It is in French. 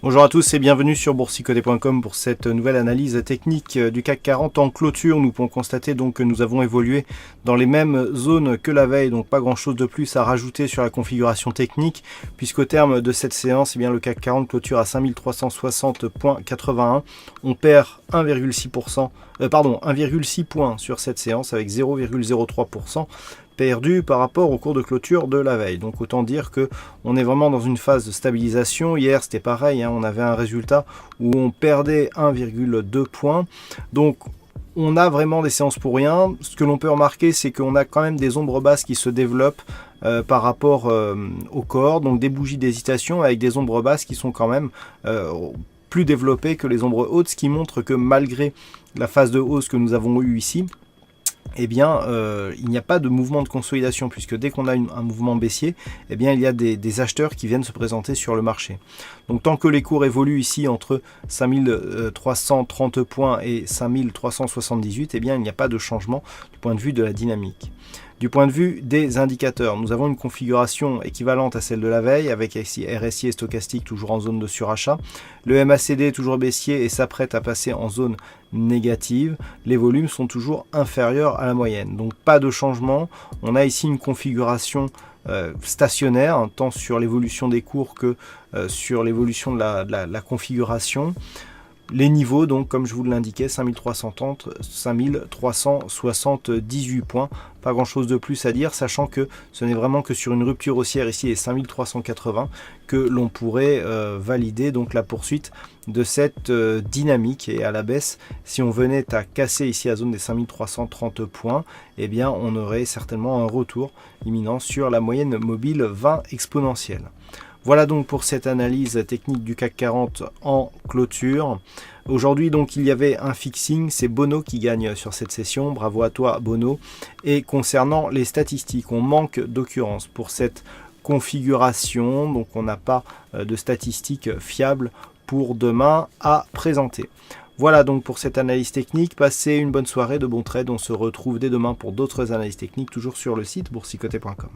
Bonjour à tous et bienvenue sur boursicoté.com pour cette nouvelle analyse technique du CAC 40 en clôture. Nous pouvons constater donc que nous avons évolué dans les mêmes zones que la veille, donc pas grand chose de plus à rajouter sur la configuration technique, puisqu'au terme de cette séance, le CAC 40 clôture à 5360,81. On perd 1,6 points sur cette séance avec 0,03%. perdu par rapport au cours de clôture de la veille. Donc autant dire que on est vraiment dans une phase de stabilisation. Hier c'était pareil, on avait un résultat où on perdait 1,2 points. Donc on a vraiment des séances pour rien. Ce que l'on peut remarquer, c'est qu'on a quand même des ombres basses qui se développent par rapport au corps. Donc des bougies d'hésitation avec des ombres basses qui sont quand même plus développées que les ombres hautes, ce qui montre que malgré la phase de hausse que nous avons eue ici, il n'y a pas de mouvement de consolidation, puisque dès qu'on a un mouvement baissier, il y a des acheteurs qui viennent se présenter sur le marché. Donc tant que les cours évoluent ici entre 5330 points et 5378, il n'y a pas de changement du point de vue de la dynamique. Du point de vue des indicateurs, nous avons une configuration équivalente à celle de la veille, avec RSI et stochastique toujours en zone de surachat. Le MACD toujours baissier et s'apprête à passer en zone négative. Les volumes sont toujours inférieurs à la moyenne. Donc pas de changement. On a ici une configuration stationnaire, tant sur l'évolution des cours que sur l'évolution de la configuration. Les niveaux, donc comme je vous l'indiquais, 5330, 5378 points. Pas grand chose de plus à dire, sachant que ce n'est vraiment que sur une rupture haussière ici, les 5380, que l'on pourrait valider donc la poursuite de cette dynamique. Et à la baisse, si on venait à casser ici la zone des 5330 points, on aurait certainement un retour imminent sur la moyenne mobile 20 exponentielle. Voilà donc pour cette analyse technique du CAC 40 en clôture. Aujourd'hui donc il y avait un fixing, c'est Bono qui gagne sur cette session, bravo à toi Bono. Et concernant les statistiques, on manque d'occurrence pour cette configuration, donc on n'a pas de statistiques fiables pour demain à présenter. Voilà donc pour cette analyse technique, passez une bonne soirée, de bons trades, on se retrouve dès demain pour d'autres analyses techniques, toujours sur le site boursicoté.com.